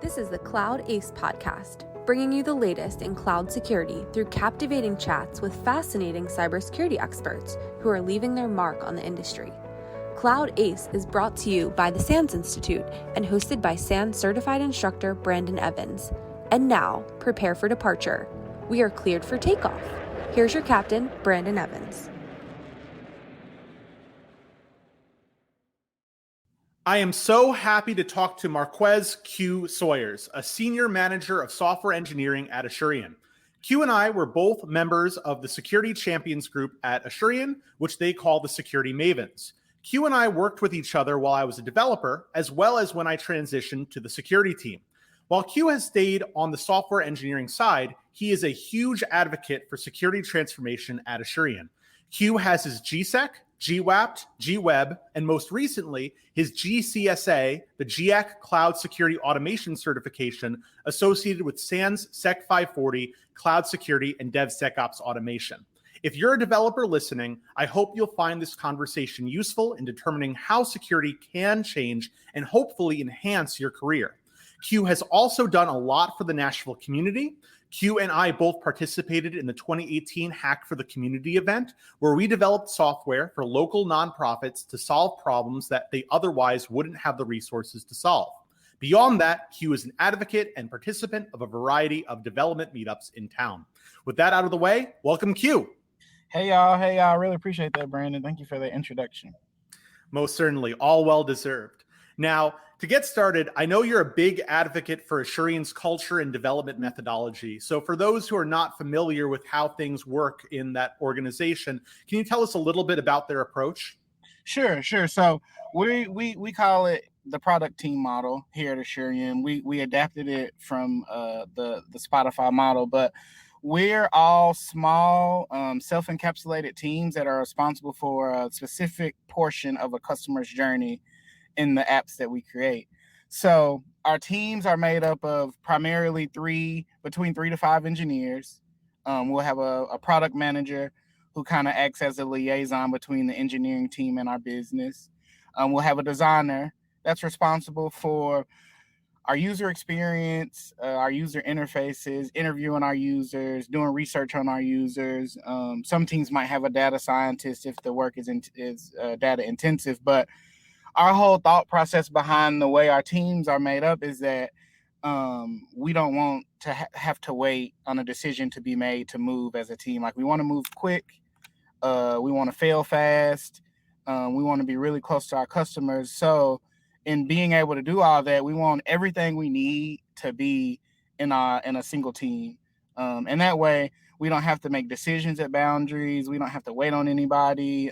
This is the Cloud Ace podcast, bringing you the latest in cloud security through captivating chats with fascinating cybersecurity experts who are leaving their mark on the industry. Cloud Ace is brought to you by the SANS Institute and hosted by SANS certified instructor Brandon Evans. And now, prepare for departure. We are cleared for takeoff. Here's your captain, Brandon Evans. I am so happy to talk to Marqueze Q. Sawyers, a senior manager of software engineering at Asurion. Q and I were both members of the Security Champions group at Asurion, which they call the Security Mavens. Q and I worked with each other while I was a developer, as well as when I transitioned to the security team. While Q has stayed on the software engineering side, he is a huge advocate for security transformation at Asurion. Q has his GSEC, GWAPT, GWeb, and most recently, his GCSA, the GIAC Cloud Security Automation certification associated with SANS Sec 540 Cloud Security and DevSecOps Automation. If you're a developer listening, I hope you'll find this conversation useful in determining how security can change and hopefully enhance your career. Q has also done a lot for the Nashville community. Q and I both participated in the 2018 Hack for the Community event, where we developed software for local nonprofits to solve problems that they otherwise wouldn't have the resources to solve. Beyond that, Q is an advocate and participant of a variety of development meetups in town. With that out of the way, welcome Q. Hey y'all, I really appreciate that, Brandon. Thank you for the introduction. Most certainly, all well deserved. Now, to get started, I know you're a big advocate for Asurion's culture and development methodology. So for those who are not familiar with how things work in that organization, can you tell us a little bit about their approach? Sure. So we call it the product team model here at Asurion. We adapted it from the Spotify model, but we're all small, self-encapsulated teams that are responsible for a specific portion of a customer's journey in the apps that we create. So our teams are made up of primarily between 3 to 5 engineers. We'll have a product manager who kind of acts as a liaison between the engineering team and our business. We'll have a designer that's responsible for our user experience, our user interfaces, interviewing our users, doing research on our users. Some teams might have a data scientist if the work is data intensive, but our whole thought process behind the way our teams are made up is that we don't want to have to wait on a decision to be made to move as a team. Like, we want to move quick. We want to fail fast. We want to be really close to our customers. So in being able to do all that, we want everything we need to be in a single team. And that way, we don't have to make decisions at boundaries. We don't have to wait on anybody.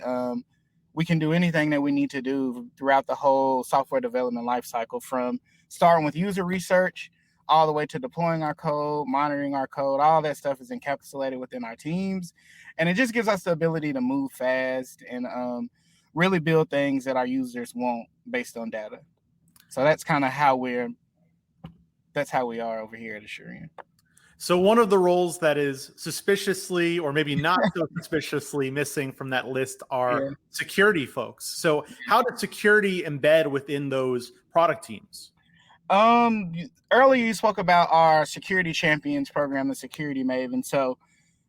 We can do anything that we need to do throughout the whole software development lifecycle, from starting with user research all the way to deploying our code, monitoring our code. All that stuff is encapsulated within our teams. And it just gives us the ability to move fast and really build things that our users want based on data. So that's kind of how we are over here at Asurion. So one of the roles that is suspiciously, or maybe not so suspiciously, missing from that list are security folks. So how does security embed within those product teams? Earlier you spoke about our Security Champions program, the Security Maven. So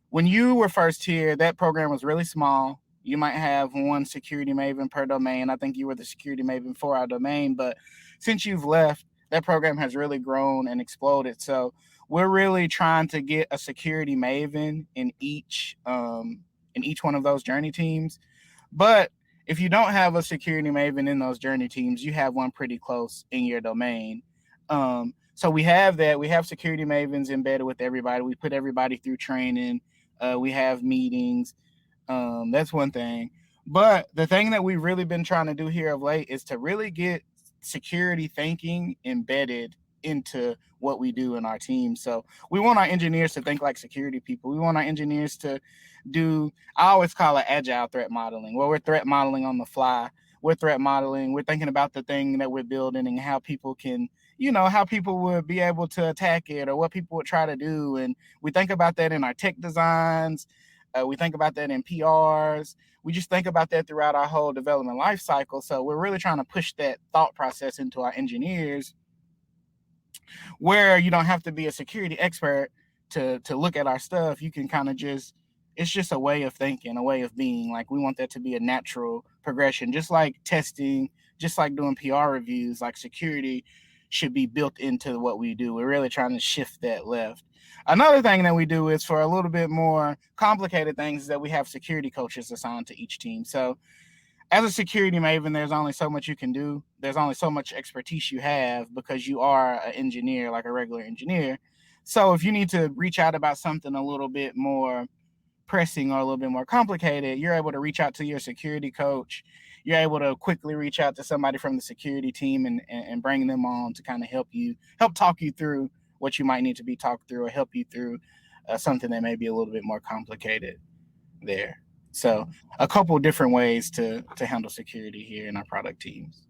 when you were first here, that program was really small. You might have one Security Maven per domain. I think you were the Security Maven for our domain, but since you've left, that program has really grown and exploded. So we're really trying to get a security maven in each one of those journey teams. But if you don't have a security maven in those journey teams, you have one pretty close in your domain. So we have that. We have security mavens embedded with everybody. We put everybody through training. We have meetings. That's one thing. But the thing that we've really been trying to do here of late is to really get security thinking embedded into what we do in our team. So we want our engineers to think like security people. We want our engineers to do, I always call it agile threat modeling, where we're threat modeling on the fly. We're threat modeling. We're thinking about the thing that we're building and how people can, how people would be able to attack it or what people would try to do. And we think about that in our tech designs. We think about that in PRs. We just think about that throughout our whole development life cycle. So we're really trying to push that thought process into our engineers where you don't have to be a security expert to look at our stuff. You can kind of just, it's just a way of thinking, a way of being. Like, we want that to be a natural progression, just like testing, just like doing PR reviews. Like, security should be built into what we do. We're really trying to shift that left. Another thing that we do is, for a little bit more complicated things, is that we have security coaches assigned to each team. So as a security maven, there's only so much you can do. There's only so much expertise you have, because you are an engineer, like a regular engineer. So if you need to reach out about something a little bit more pressing or a little bit more complicated, you're able to reach out to your security coach. You're able to quickly reach out to somebody from the security team and bring them on to kind of help talk you through what you might need to be talked through, or help you through something that may be a little bit more complicated there. So a couple of different ways to handle security here in our product teams.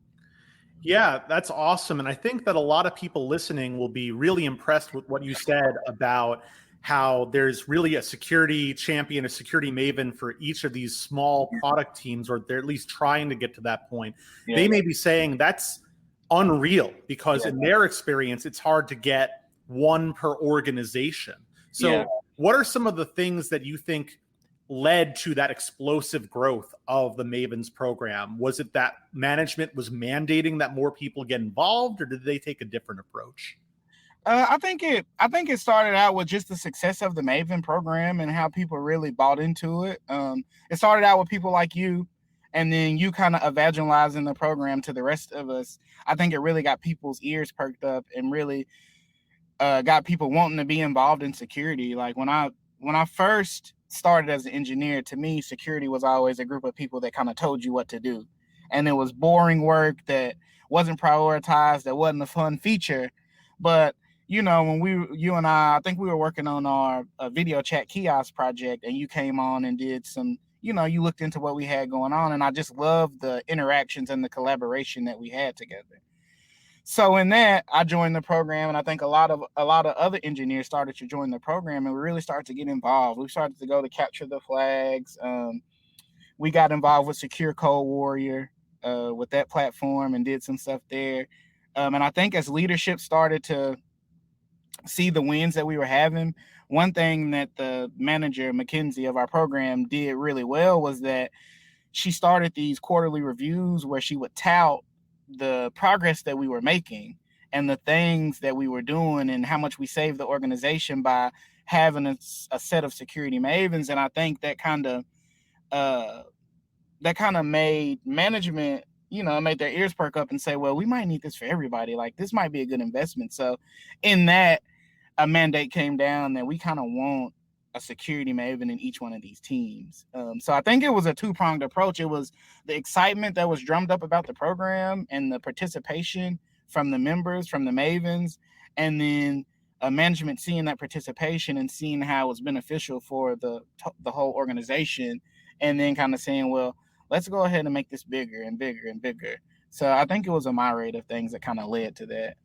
Yeah, that's awesome. And I think that a lot of people listening will be really impressed with what you said about how there's really a security champion, a security maven for each of these small product teams, or they're at least trying to get to that point. Yeah. They may be saying that's unreal, because in their experience, it's hard to get one per organization. So what are some of the things that you think led to that explosive growth of the Mavens program? Was it that management was mandating that more people get involved, or did they take a different approach? I think it started out with just the success of the Maven program and how people really bought into it. It started out with people like you, and then you kind of evangelizing the program to the rest of us. I think it really got people's ears perked up and really got people wanting to be involved in security. Like, when I first started as an engineer, to me, security was always a group of people that kind of told you what to do. And it was boring work that wasn't prioritized, that wasn't a fun feature. But, you know, when you and I think we were working on our video chat kiosk project, and you came on and did some, you know, you looked into what we had going on, and I just loved the interactions and the collaboration that we had together. So in that, I joined the program, and I think a lot of other engineers started to join the program, and we really started to get involved. We started to go to capture the flags. We got involved with Secure Code Warrior with that platform, and did some stuff there. And I think as leadership started to see the wins that we were having, one thing that the manager, Mackenzie, of our program did really well was that she started these quarterly reviews where she would tout the progress that we were making and the things that we were doing and how much we saved the organization by having a set of security mavens. And I think that kind of made management, you know, made their ears perk up and say, well, we might need this for everybody. Like, this might be a good investment. So in that, a mandate came down that we kind of want a security maven in each one of these teams. So I think it was a two-pronged approach. It was the excitement that was drummed up about the program and the participation from the members, from the mavens, and then management seeing that participation and seeing how it was beneficial for the whole organization, and then kind of saying, well, let's go ahead and make this bigger and bigger and bigger. So I think it was a myriad of things that kind of led to that.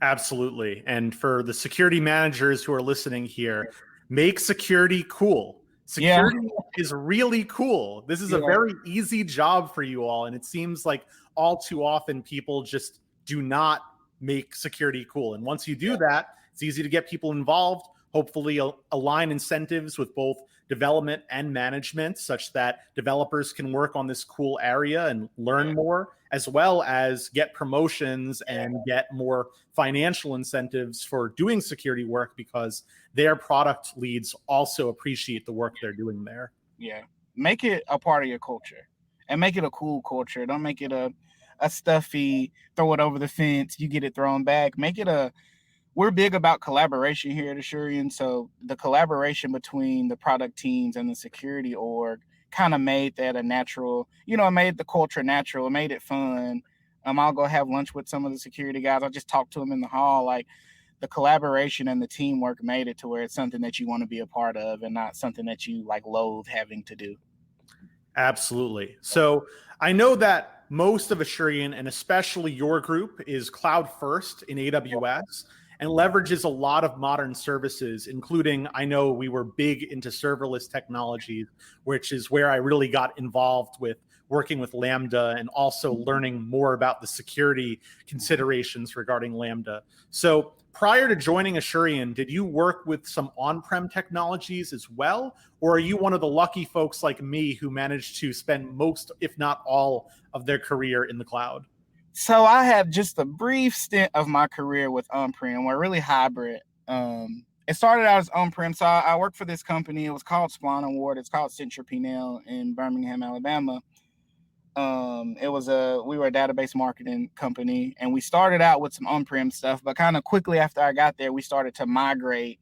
Absolutely. And for the security managers who are listening here, make security cool. Security is really cool. This is a very easy job for you all. And it seems like all too often people just do not make security cool. And once you do that, it's easy to get people involved, hopefully align incentives with both development and management such that developers can work on this cool area and learn more, as well as get promotions and get more financial incentives for doing security work because their product leads also appreciate the work they're doing there. Yeah. Make it a part of your culture and make it a cool culture. Don't make it a stuffy, throw it over the fence, you get it thrown back. Make it we're big about collaboration here at Asurion. So the collaboration between the product teams and the security org kind of made that a natural, you know, it made the culture natural. It made it fun. I'll go have lunch with some of the security guys. I'll just talk to them in the hall. Like, the collaboration and the teamwork made it to where it's something that you want to be a part of and not something that you like loathe having to do. Absolutely. So I know that most of Asurion, and especially your group, is cloud first in AWS and leverages a lot of modern services, including, I know we were big into serverless technologies, which is where I really got involved with working with Lambda and also learning more about the security considerations regarding Lambda. So prior to joining Asurion, did you work with some on-prem technologies as well? Or are you one of the lucky folks like me who managed to spend most, if not all, of their career in the cloud? So I had just a brief stint of my career with on-prem. We're really hybrid. It started out as on-prem. So I worked for this company. It was called SPONSER. It's called Central P&L in Birmingham, Alabama. We were a database marketing company, and we started out with some on-prem stuff, but kind of quickly after I got there, we started to migrate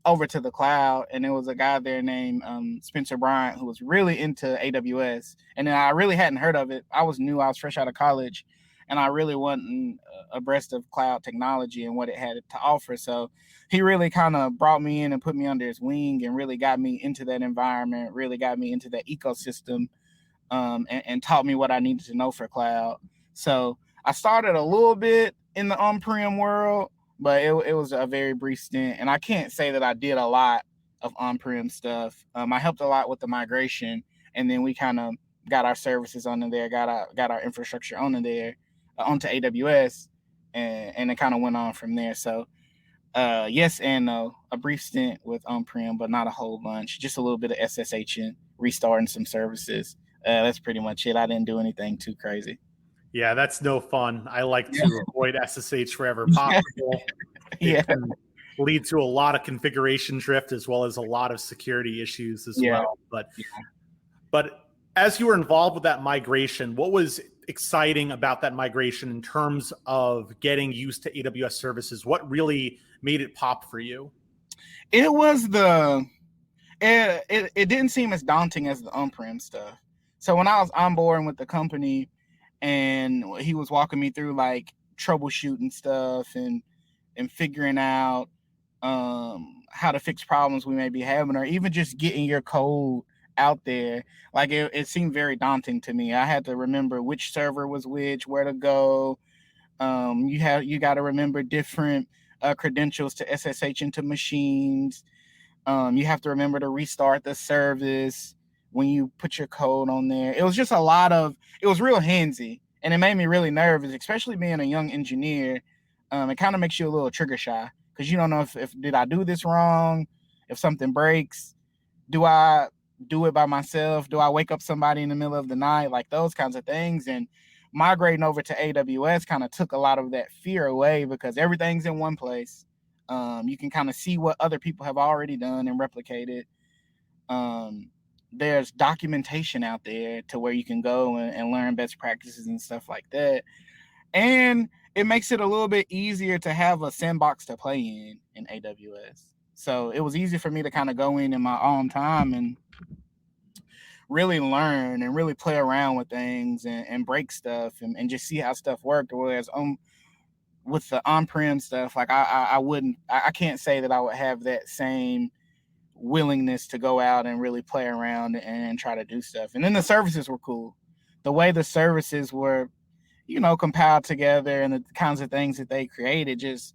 over to the cloud. And there was a guy there named Spencer Bryant who was really into AWS. And then I really hadn't heard of it. I was fresh out of college, and I really wasn't abreast of cloud technology and what it had to offer. So he really kind of brought me in and put me under his wing and really got me into that environment, really got me into that ecosystem, and taught me what I needed to know for cloud. So I started a little bit in the on-prem world, but it was a very brief stint. And I can't say that I did a lot of on-prem stuff. I helped a lot with the migration, and then we kind of got our services onto there, got our infrastructure onto there, onto AWS, and it kind of went on from there. So yes and no, a brief stint with on-prem, but not a whole bunch, just a little bit of SSH and restarting some services. That's pretty much it. I didn't do anything too crazy. Yeah, that's no fun. I like to avoid SSH wherever possible. It can lead to a lot of configuration drift as well as a lot of security issues as well. But as you were involved with that migration, what was exciting about that migration in terms of getting used to AWS services? What really made it pop for you? It was it didn't seem as daunting as the on-prem stuff. So when I was onboarding with the company and he was walking me through like troubleshooting stuff and figuring out how to fix problems we may be having, or even just getting your code out there, like it seemed very daunting to me. I had to remember which server was which, where to go. You got to remember different credentials to SSH into machines. You have to remember to restart the service when you put your code on there. It was just it was real handsy, and it made me really nervous, especially being a young engineer. It kind of makes you a little trigger shy because you don't know if did I do this wrong? If something breaks, do I do it by myself? Do I wake up somebody in the middle of the night? Like those kinds of things. And migrating over to AWS kind of took a lot of that fear away because everything's in one place. You can kind of see what other people have already done and replicated. There's documentation out there to where you can go and learn best practices and stuff like that. And it makes it a little bit easier to have a sandbox to play in AWS. So it was easy for me to kind of go in my own time and really learn and really play around with things and break stuff and just see how stuff worked. Whereas with the on-prem stuff, like I can't say that I would have that same willingness to go out and really play around and try to do stuff. And then the services were cool. The way the services were, compiled together and the kinds of things that they created just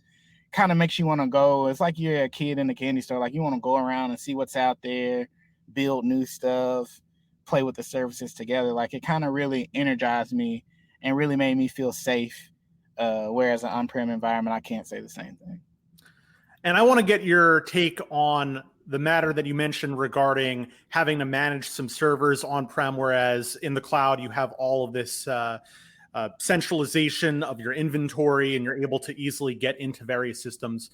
kind of makes you want to go. It's like you're a kid in the candy store. Like you want to go around and see what's out there, build new stuff, play with the services together. Like it kind of really energized me and really made me feel safe. Whereas an on-prem environment, I can't say the same thing. And I want to get your take on the matter that you mentioned regarding having to manage some servers on-prem, whereas in the cloud, you have all of this centralization of your inventory and you're able to easily get into various systems.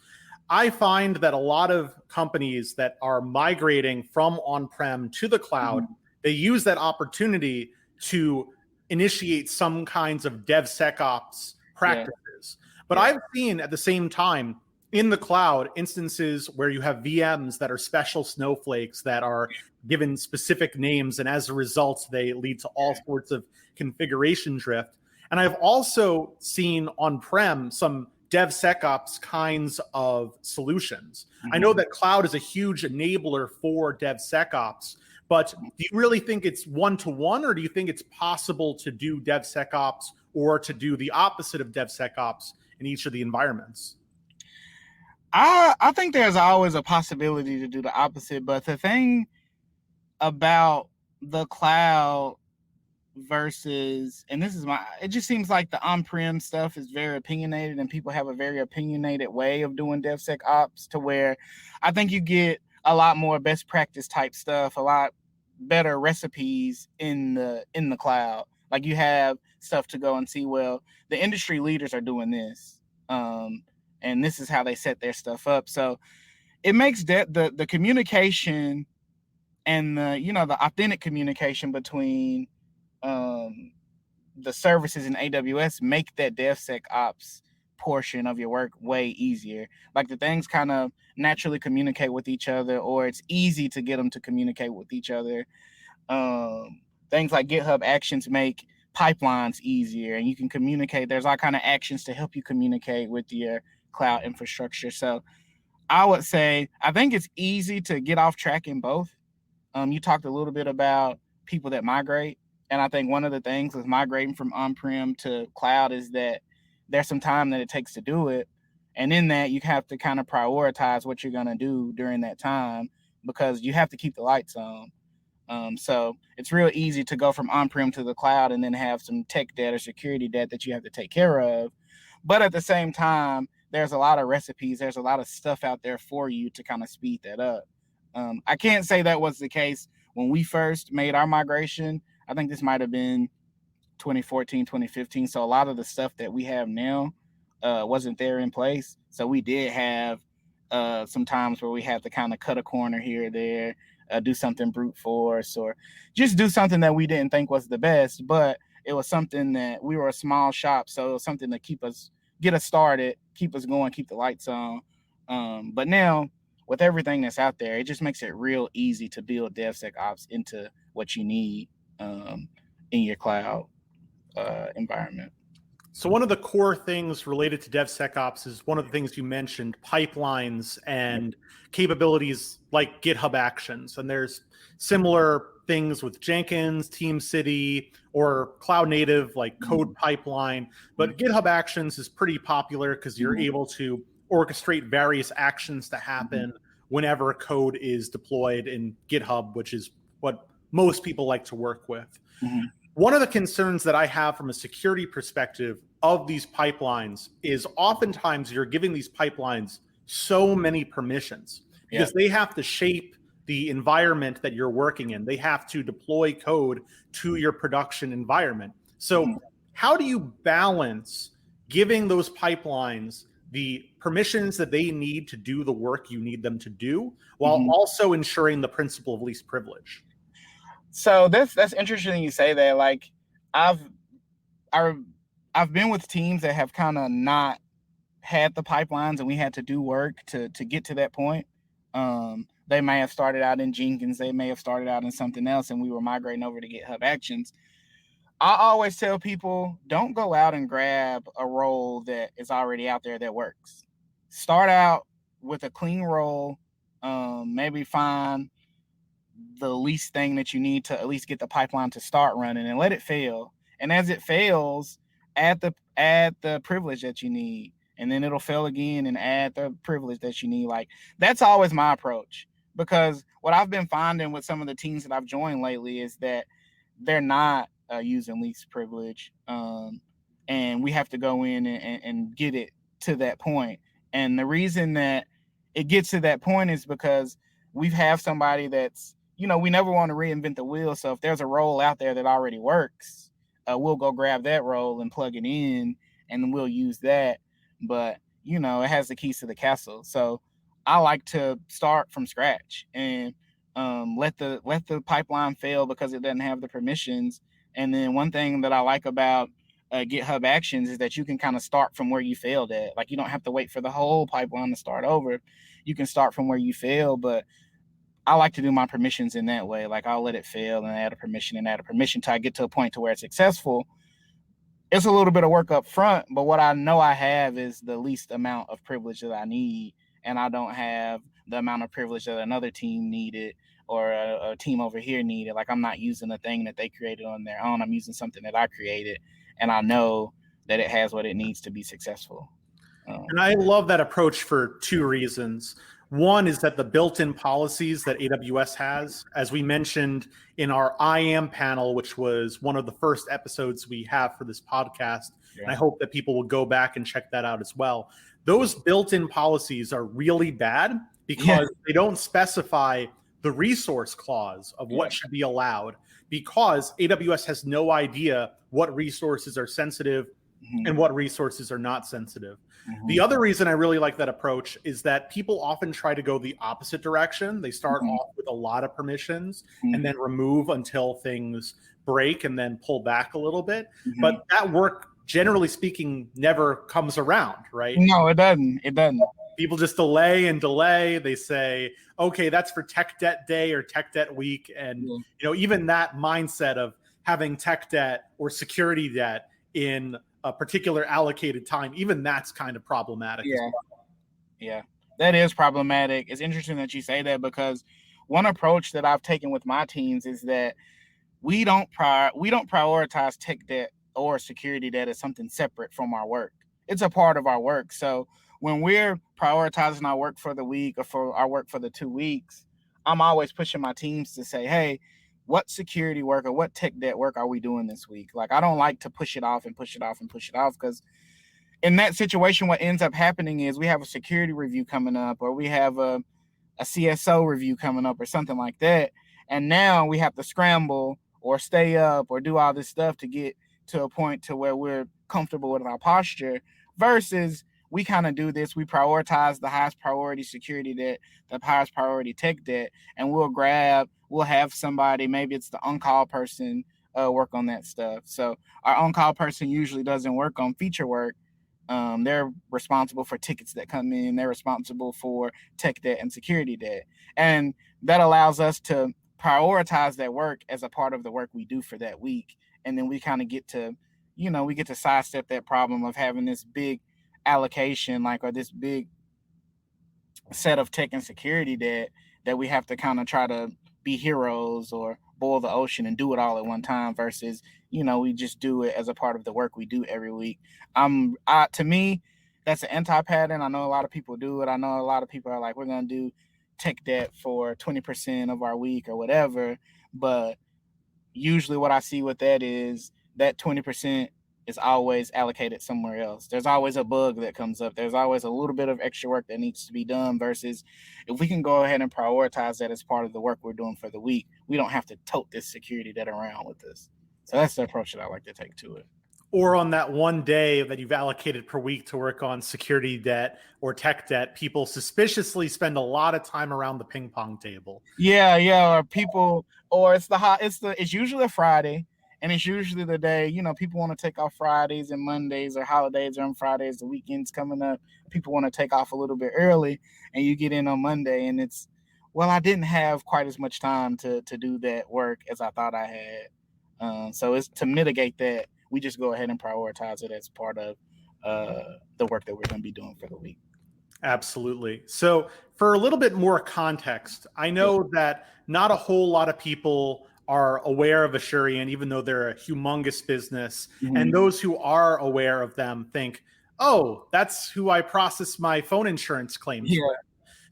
I find that a lot of companies that are migrating from on-prem to the cloud, they use that opportunity to initiate some kinds of DevSecOps practices. But I've seen at the same time in the cloud instances where you have VMs that are special snowflakes that are given specific names, and as a result, they lead to all sorts of configuration drift. And I've also seen on-prem some DevSecOps kinds of solutions. I know that cloud is a huge enabler for DevSecOps, but do you really think it's one-to-one, or do you think it's possible to do DevSecOps or to do the opposite of DevSecOps in each of the environments? I think there's always a possibility to do the opposite, but the thing about the cloud versus, and it just seems like the on-prem stuff is very opinionated and people have a very opinionated way of doing DevSecOps, to where I think you get a lot more best practice type stuff, a lot better recipes in the cloud. Like you have stuff to go and see, well, the industry leaders are doing this, and this is how they set their stuff up. So it makes the communication and the authentic communication between the services in AWS make that DevSecOps portion of your work way easier. Like the things kind of naturally communicate with each other, or it's easy to get them to communicate with each other. Things like GitHub Actions make pipelines easier, and you can communicate. There's all kind of actions to help you communicate with your cloud infrastructure. So I would say, I think it's easy to get off track in both. You talked a little bit about people that migrate. And I think one of the things with migrating from on-prem to cloud is that there's some time that it takes to do it. And in that, you have to kind of prioritize what you're going to do during that time, because you have to keep the lights on. So it's real easy to go from on-prem to the cloud and then have some tech debt or security debt that you have to take care of. But at the same time, there's a lot of recipes. There's a lot of stuff out there for you to kind of speed that up. I can't say that was the case when we first made our migration. I think this might have been 2014, 2015. So a lot of the stuff that we have now wasn't there in place. So we did have some times where we had to kind of cut a corner here or there, do something brute force, or just do something that we didn't think was the best. But it was something that we were a small shop. So it was something to get us started, keep us going, keep the lights on. But now with everything that's out there, it just makes it real easy to build DevSecOps into what you need in your cloud environment. So one of the core things related to DevSecOps is one of the things you mentioned, pipelines and capabilities like GitHub Actions. And there's similar things with Jenkins, TeamCity, or cloud native like Code Pipeline. But GitHub Actions is pretty popular because you're able to orchestrate various actions to happen whenever code is deployed in GitHub, which is what most people like to work with. One of the concerns that I have from a security perspective of these pipelines is oftentimes you're giving these pipelines so many permissions because they have to shape the environment that you're working in. They have to deploy code to your production environment. So how do you balance giving those pipelines the permissions that they need to do the work you need them to do, while also ensuring the principle of least privilege? So that's interesting you say that. Like I've been with teams that have kind of not had the pipelines, and we had to do work to get to that point. They may have started out in Jenkins, they may have started out in something else, and we were migrating over to GitHub Actions. I always tell people, don't go out and grab a role that is already out there that works. Start out with a clean role, maybe find the least thing that you need to at least get the pipeline to start running, and let it fail. And as it fails, add the privilege that you need, and then it'll fail again and add the privilege that you need. Like that's always my approach, because what I've been finding with some of the teams that I've joined lately is that they're not using least privilege, and we have to go in and get it to that point. And the reason that it gets to that point is because we have somebody that's, we never want to reinvent the wheel. So if there's a role out there that already works, we'll go grab that role and plug it in, and we'll use that. But, it has the keys to the castle. So I like to start from scratch and let the pipeline fail because it doesn't have the permissions. And then one thing that I like about GitHub Actions is that you can kind of start from where you failed at. Like you don't have to wait for the whole pipeline to start over. You can start from where you fail, but I like to do my permissions in that way. Like I'll let it fail and add a permission till I get to a point to where it's successful. It's a little bit of work up front, but what I know I have is the least amount of privilege that I need, and I don't have the amount of privilege that another team needed or a team over here needed. Like I'm not using a thing that they created on their own. I'm using something that I created, and I know that it has what it needs to be successful. And I love that approach for two reasons. One is that the built-in policies that AWS has, as we mentioned in our IAM panel, which was one of the first episodes we have for this podcast, and I hope that people will go back and check that out as well. Those built-in policies are really bad because they don't specify the resource clause of what should be allowed, because AWS has no idea what resources are sensitive and what resources are not sensitive. The other reason I really like that approach is that people often try to go the opposite direction. They start off with a lot of permissions and then remove until things break and then pull back a little bit. But that work, generally speaking, never comes around, right? No, it doesn't. It doesn't. People just delay and delay. They say, okay, that's for tech debt day or tech debt week. And even that mindset of having tech debt or security debt in a particular allocated time, even that's kind of problematic. Yeah, that is problematic. It's interesting that you say that, because one approach that I've taken with my teams is that we don't prioritize tech debt or security debt as something separate from our work. It's a part of our work. So when we're prioritizing our work for the week or for our work for the 2 weeks, I'm always pushing my teams to say, hey, what security work or what tech debt work are we doing this week? Like, I don't like to push it off, because in that situation, what ends up happening is we have a security review coming up, or we have a CSO review coming up or something like that. And now we have to scramble or stay up or do all this stuff to get to a point to where we're comfortable with our posture, versus we kind of do this. We prioritize the highest priority security debt, the highest priority tech debt, and we'll have somebody, maybe it's the on-call person, work on that stuff. So our on-call person usually doesn't work on feature work. They're responsible for tickets that come in. They're responsible for tech debt and security debt. And that allows us to prioritize that work as a part of the work we do for that week. And then we kind of get to, we get to sidestep that problem of having this big allocation, or this big set of tech and security debt that we have to kind of try to be heroes or boil the ocean and do it all at one time, versus we just do it as a part of the work we do every week. To me, that's an anti-pattern. I know a lot of people do it. I know a lot of people are like, we're going to do tech debt for 20% of our week or whatever. But usually what I see with that is that 20% is always allocated somewhere else. There's always a bug that comes up. There's always a little bit of extra work that needs to be done, versus if we can go ahead and prioritize that as part of the work we're doing for the week, we don't have to tote this security debt around with us. So that's the approach that I like to take to it. Or on that one day that you've allocated per week to work on security debt or tech debt, people suspiciously spend a lot of time around the ping pong table. Yeah. Or it's usually a Friday. And it's usually the day, people want to take off Fridays and Mondays, or holidays are on Fridays, the weekend's coming up. People want to take off a little bit early, and you get in on Monday and it's, I didn't have quite as much time to do that work as I thought I had. So it's to mitigate that, we just go ahead and prioritize it as part of the work that we're going to be doing for the week. Absolutely. So for a little bit more context, I know that not a whole lot of people are aware of Asurion, even though they're a humongous business. And those who are aware of them think, oh, that's who I process my phone insurance claims with.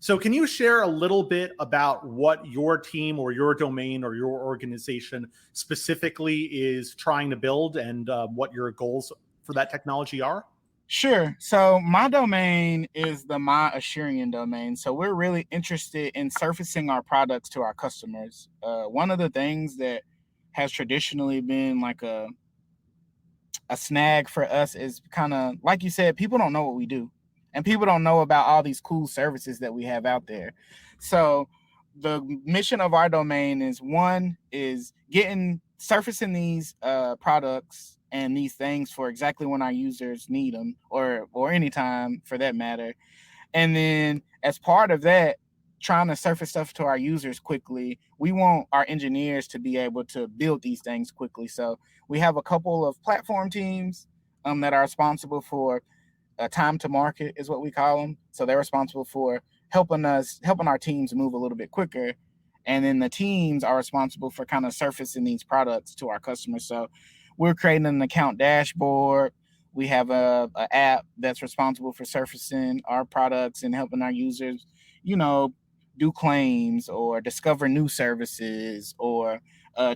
So can you share a little bit about what your team or your domain or your organization specifically is trying to build, and what your goals for that technology are? Sure. So my domain is the My Asurion domain. So we're really interested in surfacing our products to our customers. One of the things that has traditionally been like a snag for us is kind of, like you said, people don't know what we do, and people don't know about all these cool services that we have out there. So the mission of our domain is surfacing these products and these things for exactly when our users need them, or anytime for that matter. And then as part of that, trying to surface stuff to our users quickly, we want our engineers to be able to build these things quickly. So we have a couple of platform teams that are responsible for time to market, is what we call them. So they're responsible for helping our teams move a little bit quicker. And then the teams are responsible for kind of surfacing these products to our customers. So we're creating an account dashboard. We have a app that's responsible for surfacing our products and helping our users, do claims or discover new services or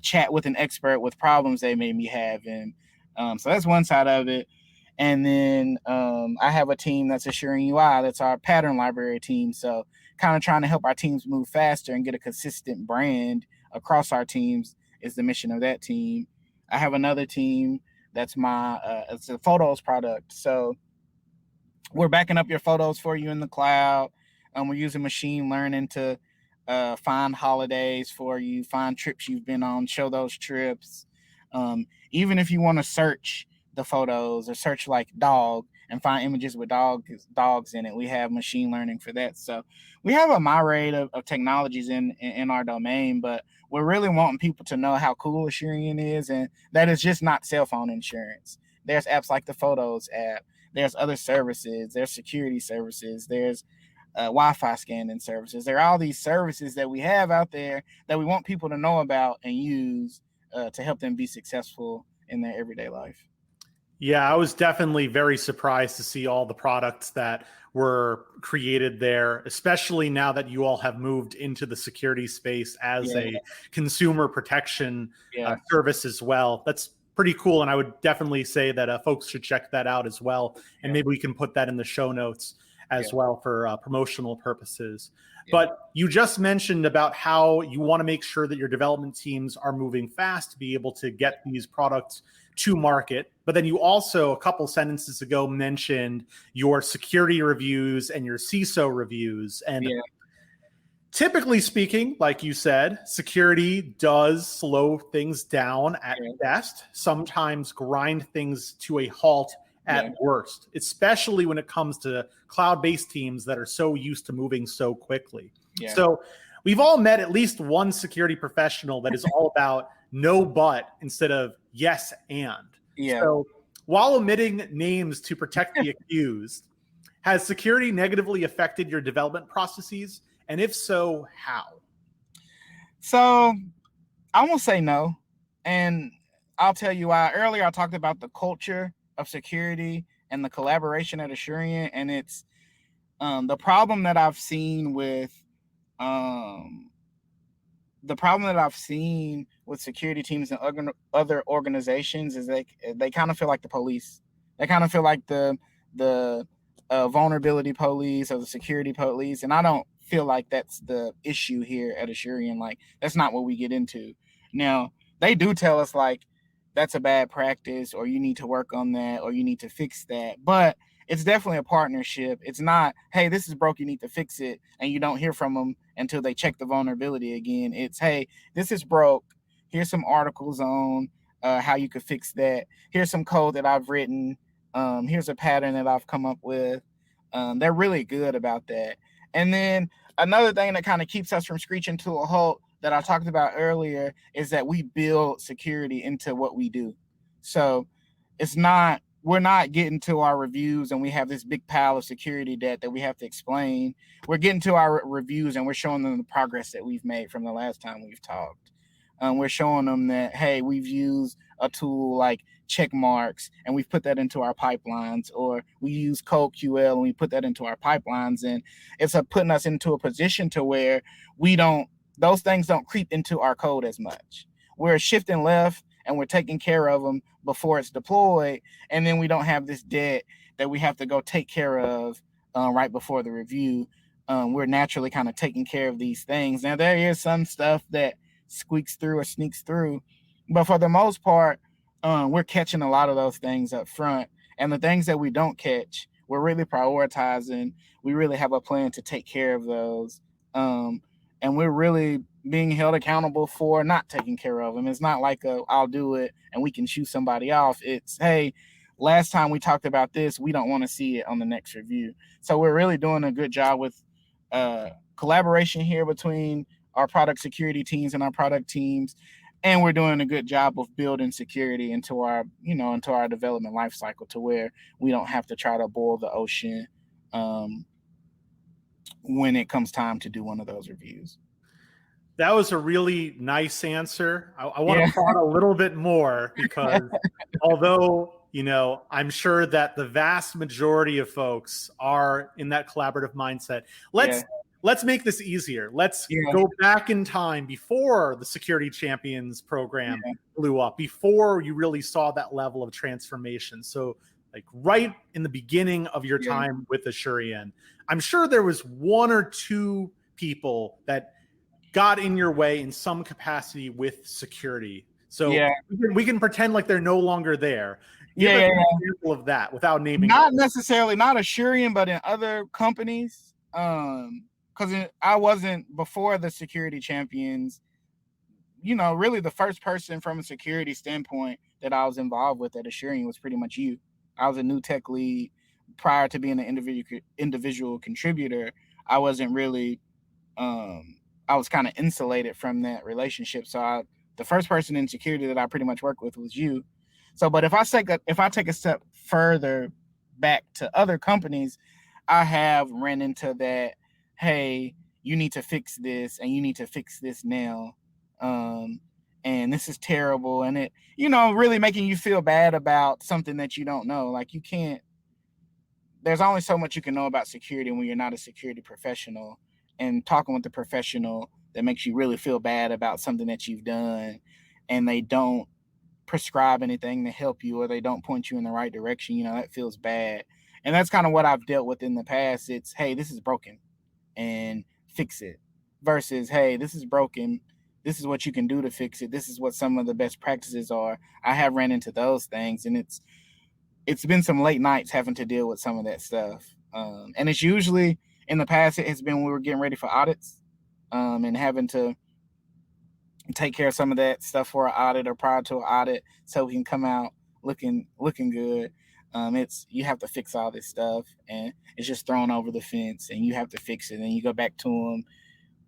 chat with an expert with problems they may be having. So that's one side of it. And then I have a team that's Asurion UI. That's our pattern library team. So kind of trying to help our teams move faster and get a consistent brand across our teams is the mission of that team. I have another team that's it's a photos product. So we're backing up your photos for you in the cloud. We're using machine learning to find holidays for you, find trips you've been on, show those trips. Even if you want to search the photos or search like dog and find images with dogs in it, we have machine learning for that. So we have a myriad of technologies in our domain, but we're really wanting people to know how cool Asurion is, and that is just not cell phone insurance. There's apps like the Photos app. There's other services. There's security services. There's Wi-Fi scanning services. There are all these services that we have out there that we want people to know about and use to help them be successful in their everyday life. Yeah, I was definitely very surprised to see all the products that were created there, especially now that you all have moved into the security space as a consumer protection service as well. That's pretty cool. And I would definitely say that folks should check that out as well. And maybe we can put that in the show notes as well for promotional purposes. But you just mentioned about how you want to make sure that your development teams are moving fast to be able to get these products to market. But then you also, a couple sentences ago, mentioned your security reviews and your CISO reviews. And typically speaking, like you said, security does slow things down at best, sometimes grind things to a halt at worst, especially when it comes to cloud-based teams that are so used to moving so quickly. So we've all met at least one security professional that is all about no but instead of yes and. So while omitting names to protect the accused, has security negatively affected your development processes? And if so, how? So I won't say no. And I'll tell you why. Earlier, I talked about the culture of security and the collaboration at Asurion. And it's the problem that I've seen with security teams and other organizations is they kind of feel like the police. They kind of feel like the vulnerability police or the security police. And I don't feel like that's the issue here at Asurion. Like, that's not what we get into. Now, they do tell us, like, that's a bad practice, or you need to work on that, or you need to fix that. But it's definitely a partnership. It's not, hey, this is broke, you need to fix it, and you don't hear from them until they check the vulnerability again. It's, hey, this is broke. Here's some articles on how you could fix that. Here's some code that I've written. Here's a pattern that I've come up with. They're really good about that. And then another thing that kind of keeps us from screeching to a halt that I talked about earlier is that we build security into what we do. So we're not getting to our reviews and we have this big pile of security debt that we have to explain. We're getting to our reviews and we're showing them the progress that we've made from the last time we've talked. We're showing them that, hey, we've used a tool like check marks and we've put that into our pipelines, or we use CodeQL and we put that into our pipelines. And it's putting us into a position to where those things don't creep into our code as much. We're shifting left and we're taking care of them before it's deployed. And then we don't have this debt that we have to go take care of right before the review. We're naturally kind of taking care of these things. Now, there is some stuff that squeaks through or sneaks through, but for the most part, we're catching a lot of those things up front. And the things that we don't catch, we're really prioritizing. We really have a plan to take care of those. And we're really being held accountable for not taking care of them. It's not like I'll do it and we can shoot somebody off. It's, hey, last time we talked about this, we don't want to see it on the next review. So we're really doing a good job with collaboration here between our product security teams and our product teams. And we're doing a good job of building security into our development life cycle to where we don't have to try to boil the ocean when it comes time to do one of those reviews. That was a really nice answer. I want to prod a little bit more because although, I'm sure that the vast majority of folks are in that collaborative mindset. let's make this easier. Let's go back in time before the Security Champions program blew up, before you really saw that level of transformation. So like right in the beginning of your time with Asurion, I'm sure there was one or two people that got in your way in some capacity with security. So we can pretend like they're no longer there. Give an example of that without naming. Not necessarily, not Asurion, but in other companies. Because I wasn't, before the Security Champions, really the first person from a security standpoint that I was involved with at Asurion was pretty much you. I was a new tech lead. Prior to being an individual contributor, I wasn't really, I was kind of insulated from that relationship. So the first person in security that I pretty much worked with was you. So, but if I take a step further back to other companies, I have ran into that, hey, you need to fix this and you need to fix this now. And this is terrible. And it, really making you feel bad about something that you don't know. Like there's only so much you can know about security when you're not a security professional, and talking with the professional that makes you really feel bad about something that you've done and they don't prescribe anything to help you or they don't point you in the right direction, that feels bad. And that's kind of what I've dealt with in the past. It's, hey, this is broken and fix it, versus, hey, this is broken. This is what you can do to fix it. This is what some of the best practices are. I have ran into those things, and it's been some late nights having to deal with some of that stuff. And it's usually, in the past, it has been when we were getting ready for audits, and having to take care of some of that stuff for an audit or prior to an audit so we can come out looking good. It's, you have to fix all this stuff, and it's just thrown over the fence, and you have to fix it. And you go back to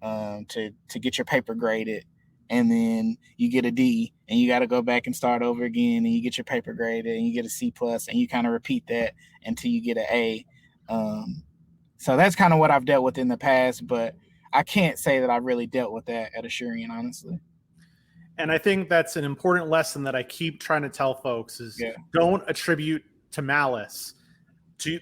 them to get your paper graded, and then you get a D, and you got to go back and start over again, and you get your paper graded, and you get a C+, and you kind of repeat that until you get an A. So that's kind of what I've dealt with in the past, but I can't say that I really dealt with that at Asurion, honestly. And I think that's an important lesson that I keep trying to tell folks is don't attribute to malice,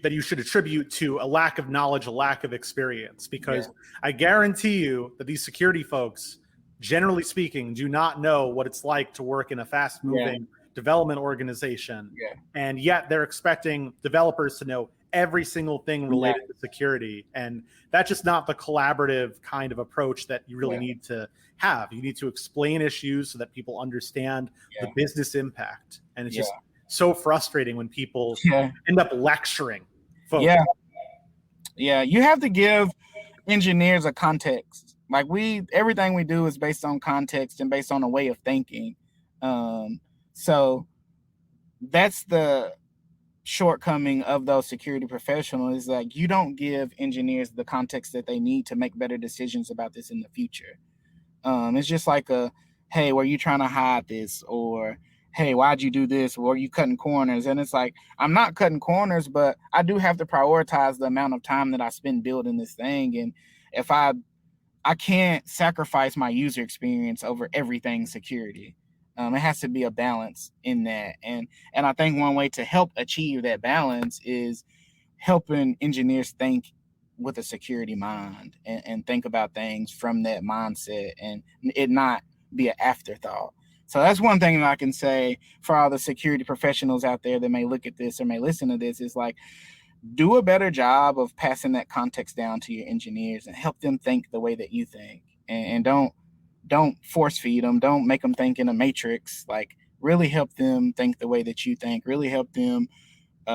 that you should attribute to a lack of knowledge, a lack of experience, because I guarantee you that these security folks, generally speaking, do not know what it's like to work in a fast moving development organization. And yet they're expecting developers to know every single thing related to security. And that's just not the collaborative kind of approach that you really need to have. You need to explain issues so that people understand the business impact. And it's just so frustrating when people end up lecturing folks. You have to give engineers a context. Like everything we do is based on context and based on a way of thinking. So that's the shortcoming of those security professionals, is like you don't give engineers the context that they need to make better decisions about this in the future. It's just like hey, were you trying to hide this? Or, hey, why'd you do this? Or are you cutting corners? And it's like, I'm not cutting corners, but I do have to prioritize the amount of time that I spend building this thing. And if I can't sacrifice my user experience over everything security. It has to be a balance in that. And I think one way to help achieve that balance is helping engineers think with a security mind and think about things from that mindset and it not be an afterthought. So that's one thing that I can say for all the security professionals out there that may look at this or may listen to this, is like, do a better job of passing that context down to your engineers and help them think the way that you think. And don't force feed them. Don't make them think in a matrix. Like, really help them think the way that you think. Really help them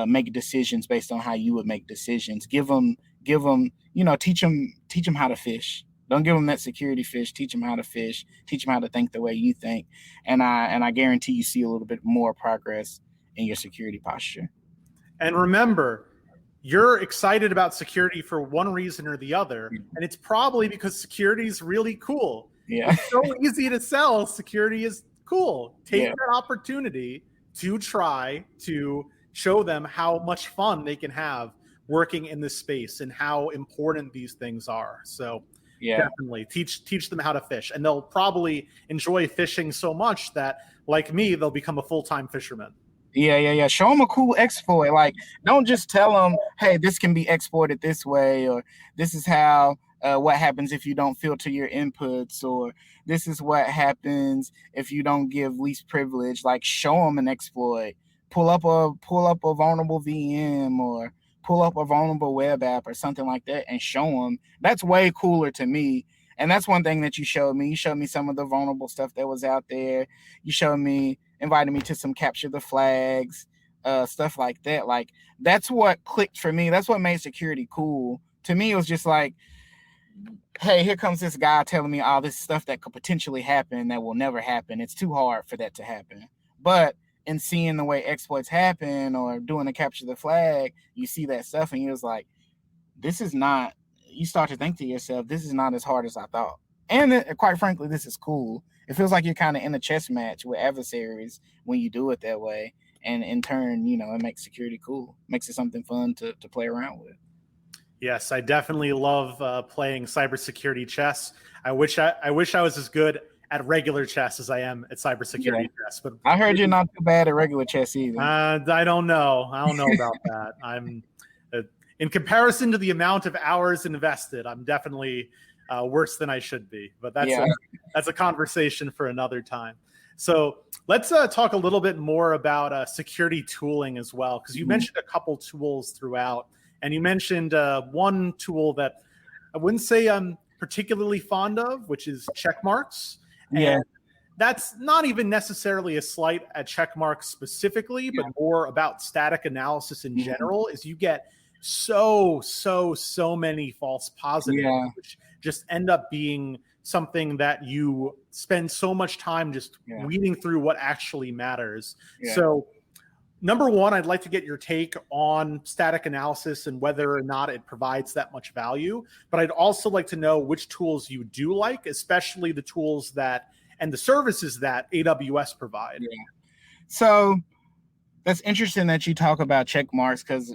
make decisions based on how you would make decisions. Give them, teach them how to fish. Don't give them that security fish. Teach them how to fish. Teach them how to think the way you think. And I guarantee you see a little bit more progress in your security posture. And remember, you're excited about security for one reason or the other, and it's probably because security is really cool. It's so easy to sell. Security is cool. Take that opportunity to try to show them how much fun they can have working in this space and how important these things are. So definitely teach them how to fish, and they'll probably enjoy fishing so much that, like me, they'll become a full-time fisherman. Show them a cool exploit. Like, don't just tell them, hey, this can be exported this way, or this is how what happens if you don't filter your inputs, or this is what happens if you don't give least privilege. Like, show them an exploit, pull up a vulnerable VM, or pull up a vulnerable web app or something like that and show them. That's way cooler to me. And that's one thing that you showed me. You showed me some of the vulnerable stuff that was out there. You showed me, invited me to some capture the flags, stuff like that. Like, that's what clicked for me. That's what made security cool. To me, it was just like, hey, here comes this guy telling me all this stuff that could potentially happen that will never happen. It's too hard for that to happen. But in seeing the way exploits happen or doing the capture the flag, you see that stuff and you're just like, this is not, you start to think to yourself, this is not as hard as I thought. And quite frankly, this is cool. It feels like you're kind of in a chess match with adversaries when you do it that way. And in turn, it makes security cool. Makes it something fun to play around with. Yes, I definitely love playing cybersecurity chess. I wish I was as good at regular chess as I am at cybersecurity chess. But I heard you're not too bad at regular chess either. I don't know. I don't know about that. I'm in comparison to the amount of hours invested, I'm definitely worse than I should be. But that's a conversation for another time. So let's talk a little bit more about security tooling as well, because you mentioned a couple tools throughout. And you mentioned one tool that I wouldn't say I'm particularly fond of, which is checkmarks. And that's not even necessarily a slight at checkmarks specifically, but more about static analysis in general, is you get so many false positives, which just end up being something that you spend so much time just weeding through what actually matters. So number one, I'd like to get your take on static analysis and whether or not it provides that much value. But I'd also like to know which tools you do like, especially the tools that and the services that AWS provide. So that's interesting that you talk about check marks, because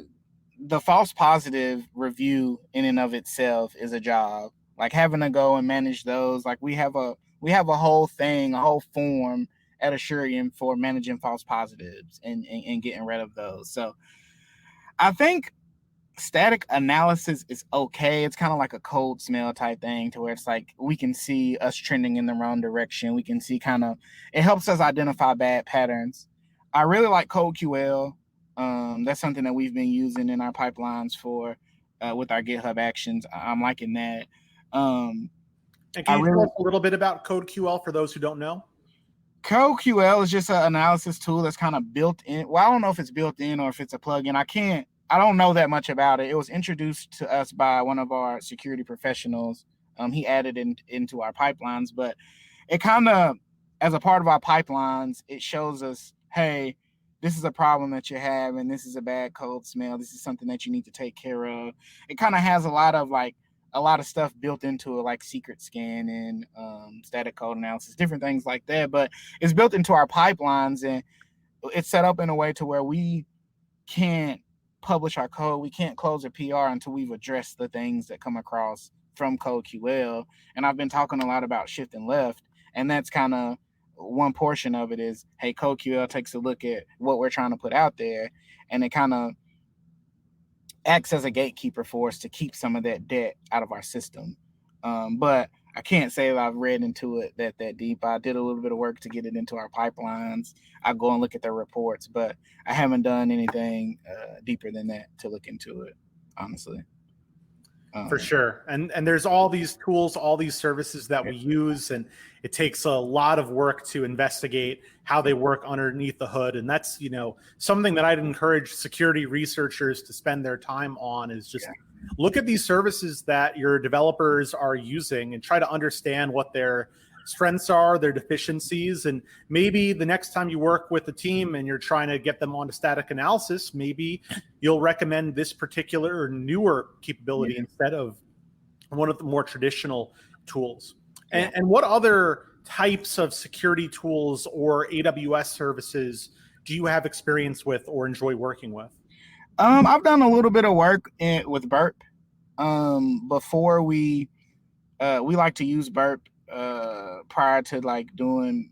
the false positive review in and of itself is a job. Like, having to go and manage those. Like, we have a whole thing, a whole form at Asurion for managing false positives and getting rid of those. So I think static analysis is okay. It's kind of like a cold smell type thing, to where it's like we can see us trending in the wrong direction. We can see it helps us identify bad patterns. I really like CodeQL. That's something that we've been using in our pipelines for with our GitHub actions. I'm liking that. And can you tell us a little bit about CodeQL for those who don't know? CodeQL is just an analysis tool that's kind of built in. Well, I don't know if it's built in or if it's a plugin. I don't know that much about it. It was introduced to us by one of our security professionals. He added it into our pipelines, but it kind of, as a part of our pipelines, it shows us, hey, this is a problem that you have, and this is a bad code smell. This is something that you need to take care of. It kind of has a lot of stuff built into it, like secret scanning, static code analysis, different things like that. But it's built into our pipelines, and it's set up in a way to where we can't publish our code. We can't close a PR until we've addressed the things that come across from CodeQL. And I've been talking a lot about shift and left, and that's kind of one portion of it is, hey, CodeQL takes a look at what we're trying to put out there, and it kind of acts as a gatekeeper for us to keep some of that debt out of our system. But I can't say that I've read into it that deep. I did a little bit of work to get it into our pipelines. I go and look at their reports, but I haven't done anything deeper than that to look into it, honestly. For sure. And there's all these tools, all these services that we use, and it takes a lot of work to investigate how they work underneath the hood. And that's, something that I'd encourage security researchers to spend their time on, is just look at these services that your developers are using and try to understand what their strengths are, their deficiencies. And maybe the next time you work with a team and you're trying to get them onto static analysis, maybe you'll recommend this particular or newer capability instead of one of the more traditional tools. And what other types of security tools or AWS services do you have experience with or enjoy working with? I've done a little bit of work with Burp. Before we like to use Burp prior to doing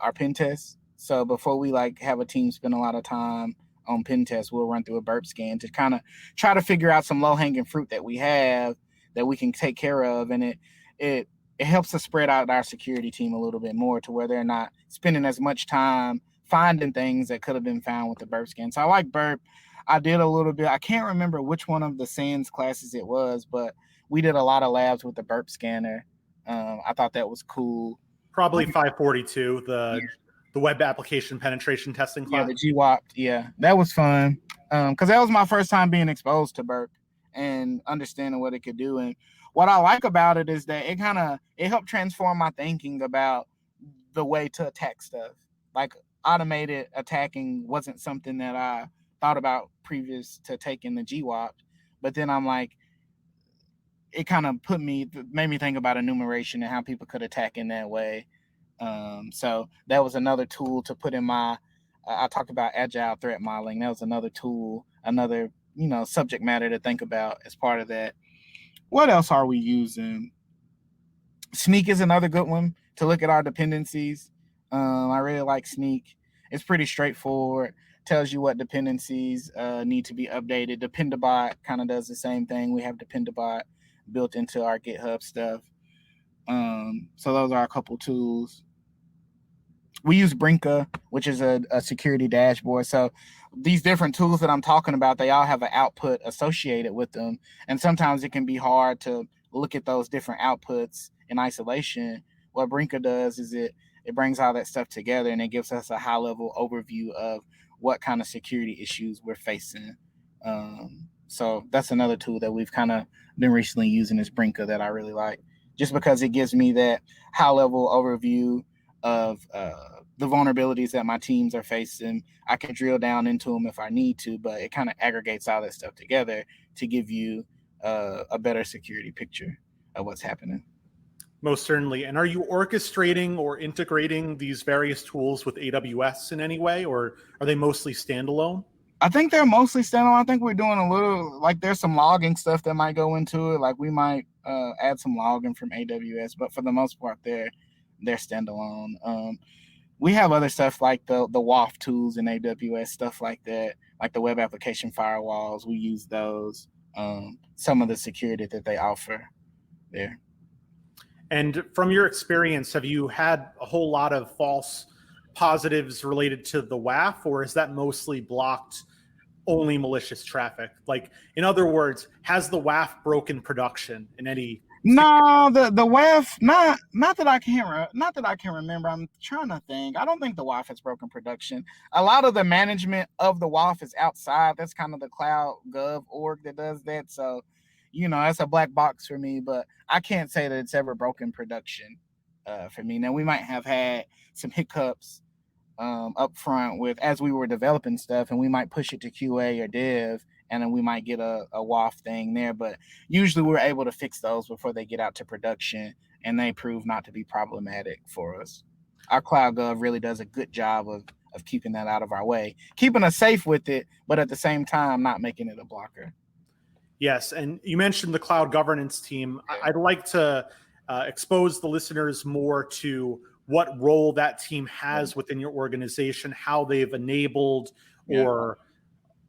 our pen tests. So before we have a team spend a lot of time on pen tests, we'll run through a Burp scan to kind of try to figure out some low hanging fruit that we have that we can take care of, and it helps us spread out our security team a little bit more to where they're not spending as much time finding things that could have been found with the burp scan. So I like burp. I did a little bit. I can't remember which one of the SANS classes it was, but we did a lot of labs with the burp scanner. I thought that was cool. Probably 542, the web application penetration testing class. Yeah, the GWAP. Yeah, that was fun. Because that was my first time being exposed to burp and understanding what it could do. And what I like about it is that it helped transform my thinking about the way to attack stuff. Like automated attacking wasn't something that I thought about previous to taking the GWAP, but then I'm like, it kind of made me think about enumeration and how people could attack in that way. So that was another tool to put in my, I talked about agile threat modeling. That was another tool, another, subject matter to think about as part of that. What else are we using? Sneak is another good one to look at our dependencies. I really like Sneak. It's pretty straightforward. Tells you what dependencies need to be updated. Dependabot kind of does the same thing. We have Dependabot built into our GitHub stuff. So those are a couple tools. We use Brinka, which is a security dashboard. So these different tools that I'm talking about, they all have an output associated with them. And sometimes it can be hard to look at those different outputs in isolation. What Brinka does is it brings all that stuff together, and it gives us a high-level overview of what kind of security issues we're facing. So that's another tool that we've kind of been recently using, is Brinka, that I really like, just because it gives me that high-level overview of the vulnerabilities that my teams are facing. I can drill down into them if I need to, but it kind of aggregates all that stuff together to give you a better security picture of what's happening. Most certainly. And are you orchestrating or integrating these various tools with AWS in any way, or are they mostly standalone? I think they're mostly standalone. I think we're doing a little, like, there's some logging stuff that might go into it. Like we might add some logging from AWS, but for the most part, they're standalone. We have other stuff like the WAF tools in AWS, stuff like that, like the web application firewalls. We use those. Some of the security that they offer there. And from your experience, have you had a whole lot of false positives related to the WAF, or is that mostly blocked only malicious traffic? Like, in other words, has the WAF broken production in any? No, the WAF, not that I can remember. I'm trying to think. I don't think the WAF has broken production. A lot of the management of the WAF is outside. That's kind of the cloud gov org that does that. So, that's a black box for me, but I can't say that it's ever broken production for me. Now, we might have had some hiccups up front as we were developing stuff, and we might push it to QA or dev, and then we might get a WAF thing there. But usually we're able to fix those before they get out to production, and they prove not to be problematic for us. Our Cloud Gov really does a good job of keeping that out of our way, keeping us safe with it, but at the same time, not making it a blocker. Yes, and you mentioned the cloud governance team. I'd like to expose the listeners more to what role that team has within your organization, how they've enabled or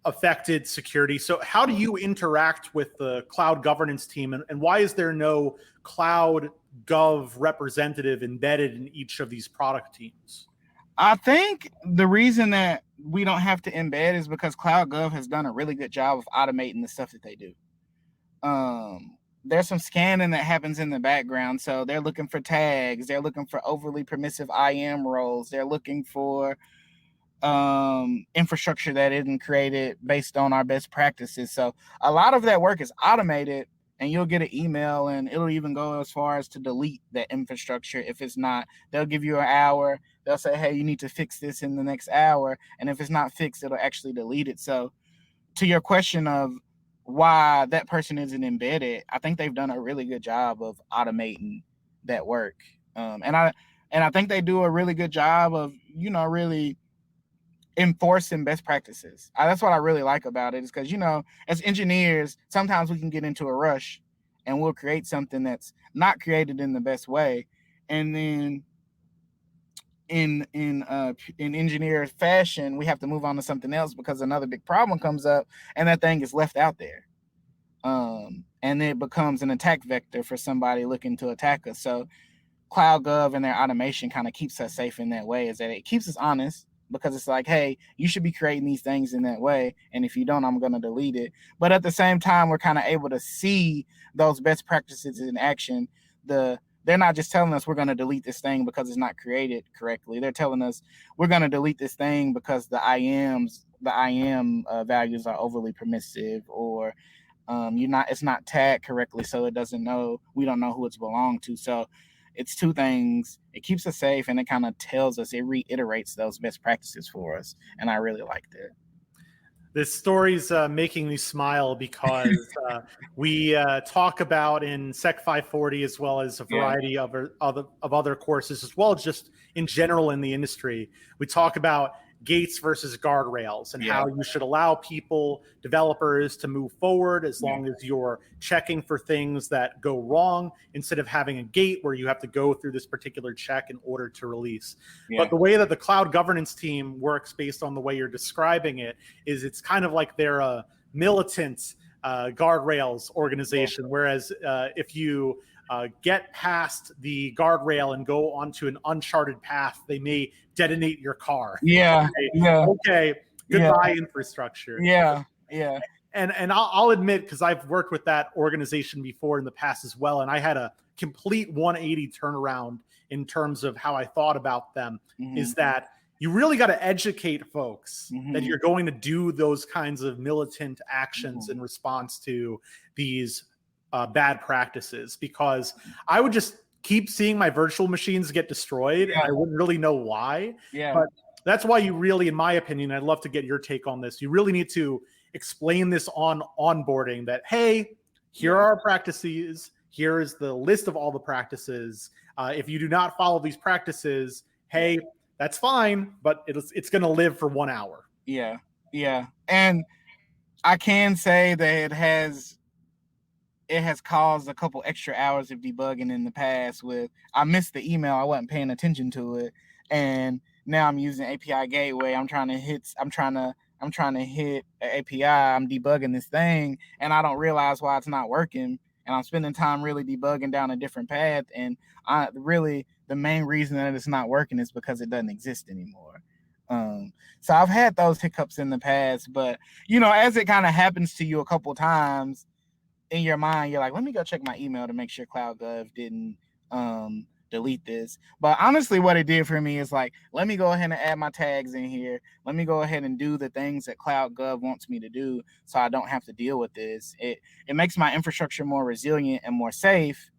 affected security. So how do you interact with the cloud governance team, and why is there no cloud gov representative embedded in each of these product teams? I think the reason that we don't have to embed is because Cloud Gov has done a really good job of automating the stuff that they do. There's some scanning that happens in the background. So they're looking for tags. They're looking for overly permissive IAM roles. They're looking for infrastructure that isn't created based on our best practices. So a lot of that work is automated, and you'll get an email, and it'll even go as far as to delete that infrastructure. If it's not, they'll give you an hour. They'll say, hey, you need to fix this in the next hour. And if it's not fixed, it'll actually delete it. So to your question of why that person isn't embedded, I think they've done a really good job of automating that work. And I think they do a really good job of, really enforcing best practices. That's what I really like about it, is because, as engineers, sometimes we can get into a rush and we'll create something that's not created in the best way. And then in engineer fashion, we have to move on to something else because another big problem comes up and that thing is left out there. And and it becomes an attack vector for somebody looking to attack us. So CloudGov and their automation kind of keeps us safe in that way, is that it keeps us honest, because it's like, hey, you should be creating these things in that way, and if you don't, I'm going to delete it. But at the same time, we're kind of able to see those best practices in action. They're not just telling us we're going to delete this thing because it's not created correctly. They're telling us we're going to delete this thing because the IAM values are overly permissive, or it's not tagged correctly, so we don't know who it's belonged to. So it's two things. It keeps us safe, and it kind of tells us, it reiterates those best practices for us. And I really liked it. This story's making me smile because we talk about in Sec 540, as well as a variety of other courses, as well as just in general in the industry. We talk about gates versus guardrails, and how you should allow developers to move forward as long as you're checking for things that go wrong, instead of having a gate where you have to go through this particular check in order to release. But the way that the cloud governance team works, based on the way you're describing it, is it's kind of like they're a militant guardrails organization, whereas if you get past the guardrail and go onto an uncharted path, they may detonate your car. Okay, goodbye infrastructure. And I'll admit, because I've worked with that organization before in the past as well, and I had a complete 180 turnaround in terms of how I thought about them, is that you really got to educate folks that you're going to do those kinds of militant actions in response to these bad practices, because I would just keep seeing my virtual machines get destroyed, and I wouldn't really know why. But that's why you really, in my opinion, I'd love to get your take on this, you really need to explain this on onboarding, that, hey, here are our practices, here is the list of all the practices. If you do not follow these practices, hey, that's fine, but it's going to live for 1 hour. And I can say that it has caused a couple extra hours of debugging in the past. I missed the email, I wasn't paying attention to it, and now I'm using API gateway. I'm trying to hit an API. I'm debugging this thing, and I don't realize why it's not working. And I'm spending time really debugging down a different path. And the main reason that it's not working is because it doesn't exist anymore. So I've had those hiccups in the past, but as it kind of happens to you a couple times, in your mind, you're like, let me go check my email to make sure CloudGov didn't delete this. But honestly, what it did for me is like, let me go ahead and add my tags in here. Let me go ahead and do the things that CloudGov wants me to do, so I don't have to deal with this. It makes my infrastructure more resilient and more safe.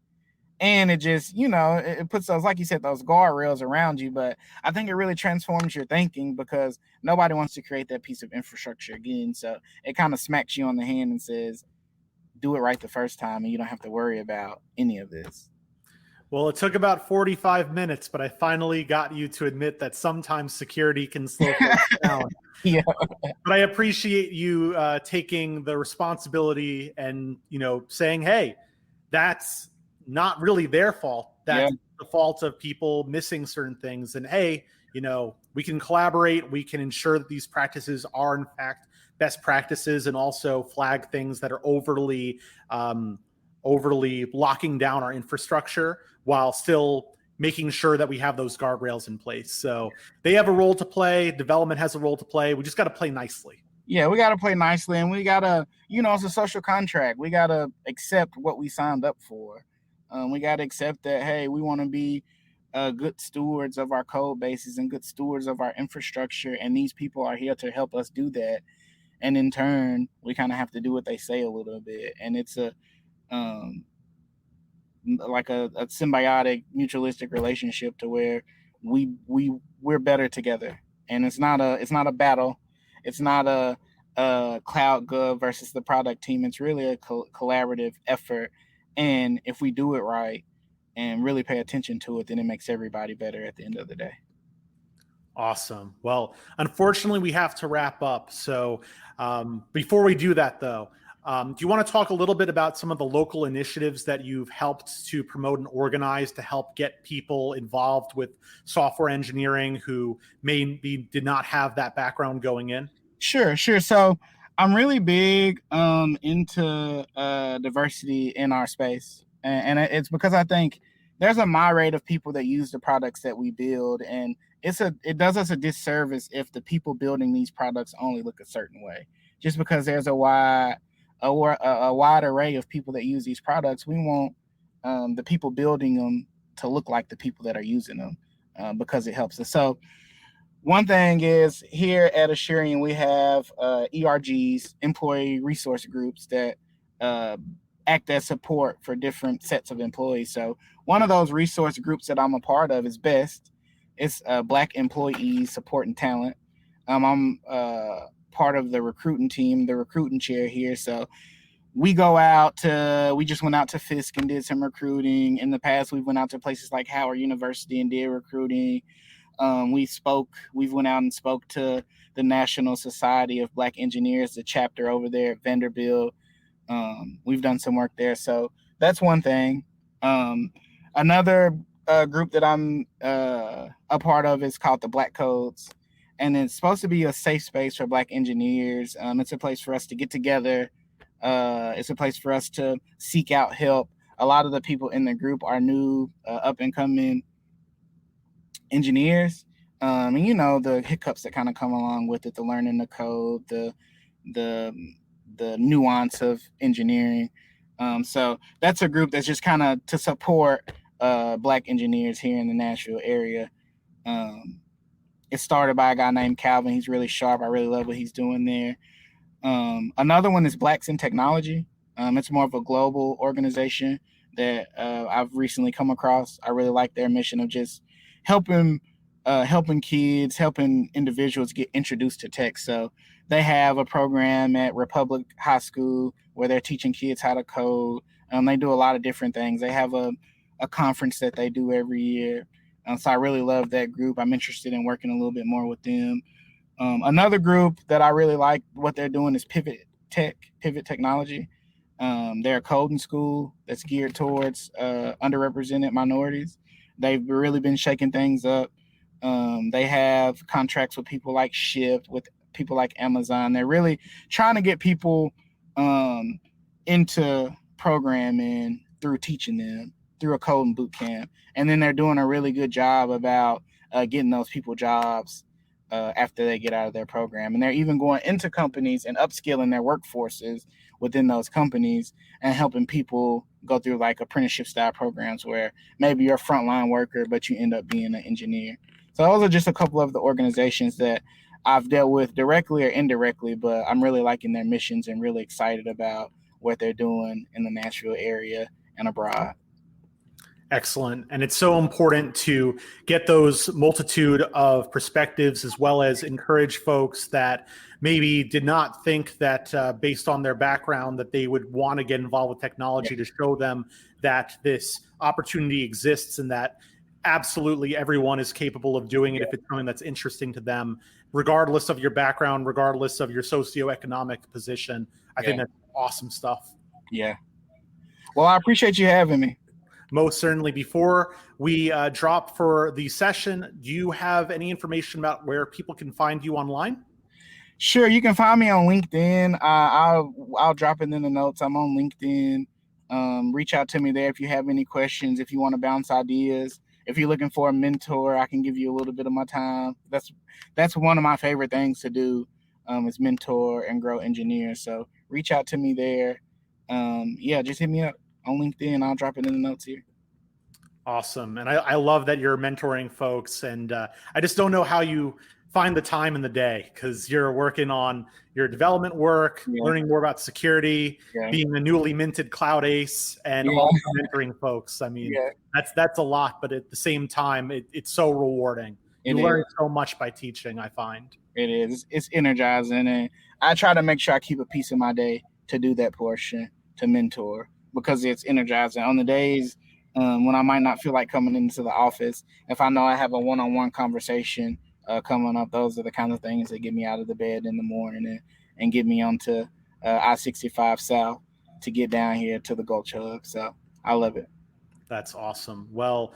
And it just, it puts those, like you said, those guardrails around you. But I think it really transforms your thinking, because nobody wants to create that piece of infrastructure again. So it kind of smacks you on the hand and says, do it right the first time, and you don't have to worry about any of this. Well, it took about 45 minutes, but I finally got you to admit that sometimes security can slow things down. But I appreciate you taking the responsibility and, saying, hey, that's not really their fault. That's the fault of people missing certain things. And hey, we can collaborate. We can ensure that these practices are in fact best practices, and also flag things that are overly locking down our infrastructure, while still making sure that we have those guardrails in place. So they have a role to play. Development has a role to play. We just got to play nicely. We got to play nicely, and we got to, it's a social contract. We got to accept what we signed up for. We got to accept that, hey, we want to be good stewards of our code bases and good stewards of our infrastructure, and these people are here to help us do that. And in turn, we kind of have to do what they say a little bit. And it's like a symbiotic, mutualistic relationship, to where we're better together. And it's not a battle. It's not a CloudGov versus the product team. It's really a collaborative effort. And if we do it right and really pay attention to it, then it makes everybody better at the end of the day. Awesome. Well, unfortunately, we have to wrap up. So before we do that, though, do you want to talk a little bit about some of the local initiatives that you've helped to promote and organize to help get people involved with software engineering who maybe did not have that background going in? Sure. So I'm really big into diversity in our space, and it's because I think there's a myriad of people that use the products that we build, and it does us a disservice if the people building these products only look a certain way. Just because there's a wide array of people that use these products, we want the people building them to look like the people that are using them because it helps us. So one thing is here at Asurion, we have ERGs, employee resource groups that act as support for different sets of employees. So one of those resource groups that I'm a part of is BEST. It's Black Employees Support and Talent. I'm part of the recruiting team, the recruiting chair here. So we just went out to Fisk and did some recruiting. In the past, we went out to places like Howard University and did recruiting. We've went out and spoke to the National Society of Black Engineers, the chapter over there at Vanderbilt. We've done some work there. So that's one thing. Another group that I'm a part of is called the Black Codes. And it's supposed to be a safe space for Black engineers. It's a place for us to get together. It's a place for us to seek out help. A lot of the people in the group are new, up and coming engineers, and the hiccups that kind of come along with it, the learning the code, the nuance of engineering. So that's a group that's just kind of to support Black engineers here in the Nashville area. It started by a guy named Calvin. He's really sharp. I really love what he's doing there. Another one is Blacks in Technology. It's more of a global organization that I've recently come across. I really like their mission of just helping kids, helping individuals get introduced to tech. So they have a program at Republic High School where they're teaching kids how to code. They do a lot of different things. They have a conference that they do every year. So I really love that group. I'm interested in working a little bit more with them. Another group that I really like what they're doing is Pivot Technology. They're a coding school that's geared towards underrepresented minorities. They've really been shaking things up. They have contracts with people like Shift, with people like Amazon. They're really trying to get people into programming through teaching them through a coding boot camp. And then they're doing a really good job about getting those people jobs after they get out of their program. And they're even going into companies and upskilling their workforces within those companies and helping people go through like apprenticeship style programs where maybe you're a frontline worker, but you end up being an engineer. So those are just a couple of the organizations that I've dealt with directly or indirectly, but I'm really liking their missions and really excited about what they're doing in the Nashville area and abroad. Excellent. And it's so important to get those multitude of perspectives as well as encourage folks that maybe did not think that based on their background that they would want to get involved with technology, to show them that this opportunity exists and that absolutely everyone is capable of doing it if it's something that's interesting to them, regardless of your background, regardless of your socioeconomic position. I think that's awesome stuff. Yeah. Well, I appreciate you having me. Most certainly. Before we drop for the session, do you have any information about where people can find you online? Sure. You can find me on LinkedIn. I'll drop it in the notes. I'm on LinkedIn. Reach out to me there if you have any questions, if you want to bounce ideas. If you're looking for a mentor, I can give you a little bit of my time. That's one of my favorite things to do is mentor and grow engineers. So reach out to me there. Just hit me up on LinkedIn. I'll drop it in the notes here. Awesome. And I love that you're mentoring folks. And I just don't know how you find the time in the day because you're working on your development work, learning more about security, being a newly minted cloud ace, and also mentoring folks. I mean, that's a lot, but at the same time, it's so rewarding. You learn so much by teaching, I find. It is. It's energizing. And I try to make sure I keep a piece of my day to do that portion, to mentor, because it's energizing. On the days when I might not feel like coming into the office, if I know I have a one-on-one conversation coming up, those are the kind of things that get me out of the bed in the morning and get me onto I-65 South to get down here to the Gulch Hub. So I love it. That's awesome. Well,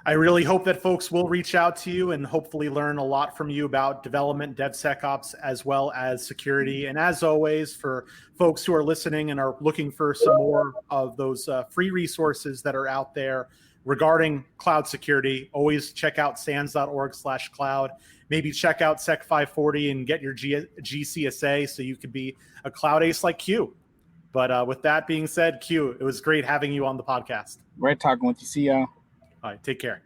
I really hope that folks will reach out to you and hopefully learn a lot from you about development, DevSecOps, as well as security. And as always, for folks who are listening and are looking for some more of those free resources that are out there regarding cloud security, always check out sans.org/cloud. Maybe check out Sec 540 and get your GCSA so you could be a cloud ace like Q. But with that being said, Q, it was great having you on the podcast. Great talking with you. See y'all. All right, take care.